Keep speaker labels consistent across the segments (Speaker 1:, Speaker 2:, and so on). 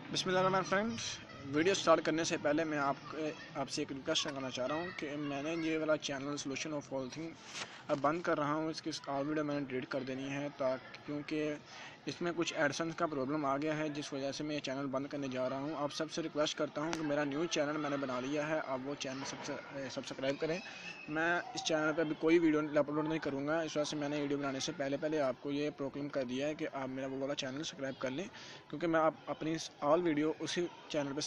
Speaker 1: बिस्मिल्लाह friends, video start करने से पहले मैं आपसे एक रिक्वेस्ट करना चाह रहा हूँ कि मैंने ये वाला channel solution of all thing अब बंद कर रहा हूँ। इसकी वीडियो मैंने डिलीट कर देनी है ताकि क्योंकि इसमें कुछ एडसेंस का प्रॉब्लम आ गया है, जिस वजह से मैं ये चैनल बंद करने जा रहा हूँ। आप सबसे रिक्वेस्ट करता हूँ कि मेरा न्यू चैनल मैंने बना लिया है, आप वो चैनल सब्सक्राइब करें। मैं इस चैनल पर अभी कोई वीडियो अपलोड नहीं करूँगा, इस वजह से मैंने वीडियो बनाने से पहले आपको ये प्रोक्लेम कर दिया है कि आप मेरा वो वाला चैनल सब्सक्राइब कर लें, क्योंकि मैं अपनी ऑल वीडियो उसी चैनल पे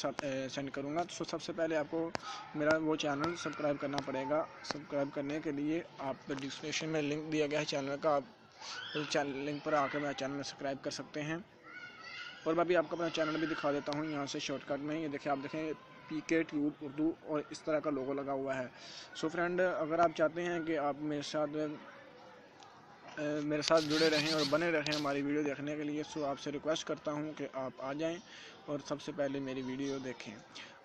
Speaker 1: सेंड करूँगा। तो सबसे पहले आपको मेरा वो चैनल सब्सक्राइब करना पड़ेगा। सब्सक्राइब करने के लिए आप डिस्क्रिप्शन में लिंक दिया गया है चैनल का, आप उस चैनल लिंक पर आकर मेरा चैनल सब्सक्राइब कर सकते हैं। और मैं भी आपको अपना चैनल भी दिखा देता हूँ यहाँ से शॉर्टकट में। ये देखिए, आप देखें PK ट्यूब उर्दू और इस तरह का लोगो लगा हुआ है। सो फ्रेंड, अगर आप चाहते हैं कि आप मेरे साथ जुड़े रहें और बने रहें हमारी वीडियो देखने के लिए, सो आपसे रिक्वेस्ट करता हूं कि आप आ जाएं और सबसे पहले मेरी वीडियो देखें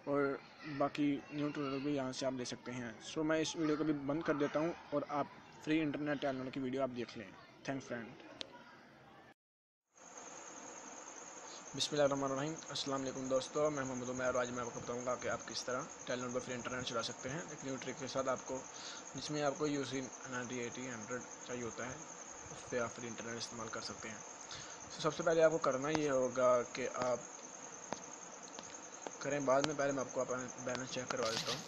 Speaker 1: और बाकी न्यू ट्यूटोरियल भी यहां से आप देख सकते हैं। सो मैं इस वीडियो को भी बंद कर देता हूं और आप फ्री इंटरनेट डाउनलोड की वीडियो आप देख लें। Thanks friend. बिस्मिल्लाहिर्रहमानिर्रहीम। अस्सलाम वालेकुम दोस्तों, मैं मोहम्मद उमर। आज मैं आपको बताऊंगा कि आप किस तरह टेलीनॉर पर फ्री इंटरनेट चला सकते हैं एक न्यू ट्रिक के साथ, आपको जिसमें आपको UC 90, 80, 100 चाहिए होता है, उस पर आप फ्री इंटरनेट इस्तेमाल कर सकते हैं। तो सबसे पहले आपको करना ये होगा कि आप करें, बाद में पहले मैं आपको अपना बैलेंस चेक करवा देता हूँ।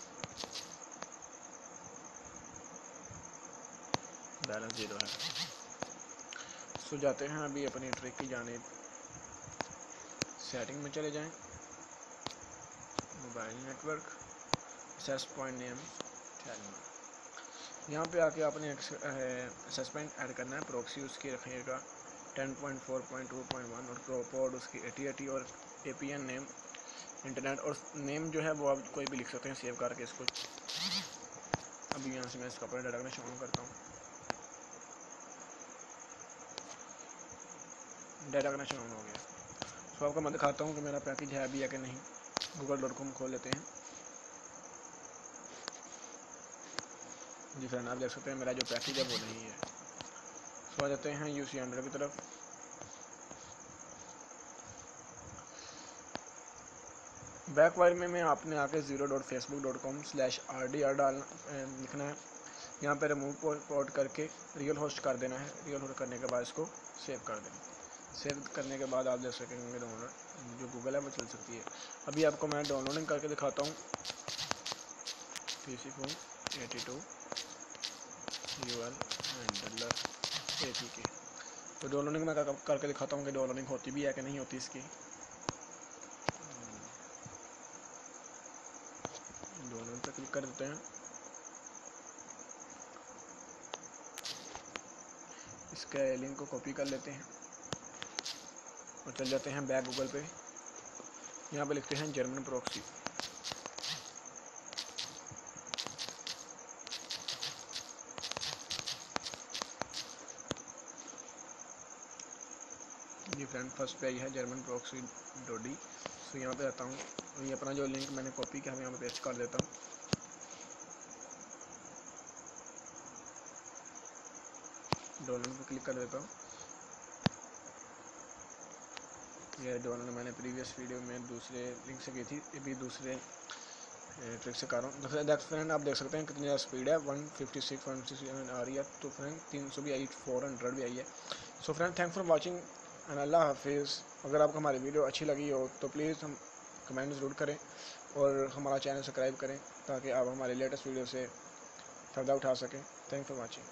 Speaker 1: बैलेंस 0 है। सो जाते हैं अभी अपनी ट्रिक की जानिब। सेटिंग में चले जाएं, mobile network, access point name Telenor. यहाँ पे आके आपने एक्सेस पॉइंट ऐड करना है। प्रॉक्सी उसकी रखिएगा 10.4.2.1 और पोर्ट उसकी 8080 और APN नेम इंटरनेट, और नेम जो है वो आप कोई भी लिख सकते हैं सेव करके इसको। अभी यहाँ से मैं इसका अपना डाटा कनेक्शन ऑन करता हूँ। डाटा कनेक्शन ऑन हो गया। तो आपको मैं दिखाता हूँ कि मेरा पैकेज है अभी या कि नहीं। google.com खोल लेते हैं। जी फ्रेंड, आप देख सकते हैं मेरा जो पैकेज है वो नहीं है। तो आ जाते हैं UC 100 की तरफ। बैक वायर में आपने आके 0.facebook.com/rdr लिखना है। यहाँ पे रिमूव पोर्ट करके रियल होस्ट कर देना है। रियल होस्ट करने के बाद इसको सेव कर देना। सेव करने के बाद आप देख सकेंगे डाउनलोड जो गूगल है वो चल सकती है। अभी आपको मैं डाउनलोडिंग करके दिखाता हूँ। PC482 UL APK। तो डाउनलोडिंग मैं करके दिखाता हूँ कि डाउनलोडिंग होती भी है कि नहीं होती इसकी। डाउनलोड पर क्लिक कर देते हैं। इसके लिंक को कॉपी कर लेते हैं और चल जाते हैं बैक गूगल पे। यहाँ पे लिखते हैं जर्मन प्रॉक्सी। ये फ्रेंड फर्स्ट पे आई है जर्मन प्रॉक्सी .d। तो यहाँ पे आता हूँ और ये अपना जो लिंक मैंने कॉपी किया है यहाँ पे पेस्ट कर देता हूँ। डाउनलोड पर क्लिक कर देता हूँ। ये डाउनलोड मैंने प्रीवियस वीडियो में दूसरे लिंक से की थी, ये भी दूसरे ट्रिक से कर रहा हूँ। फ्रेंड आप देख सकते हैं कितनी ज़्यादा स्पीड है, 156 167 आ रही है। तो फ्रेंड 300 भी आई, 400 भी आई है। So friend, thank for watching and अल्लाह हाफिज़। अगर आपको हमारी वीडियो अच्छी लगी हो तो प्लीज़ हम कमेंट ज़रूर करें और हमारा चैनल सब्सक्राइब करें ताकि आप हमारे लेटेस्ट वीडियो से फ़ायदा उठा सकें। Thank for watching.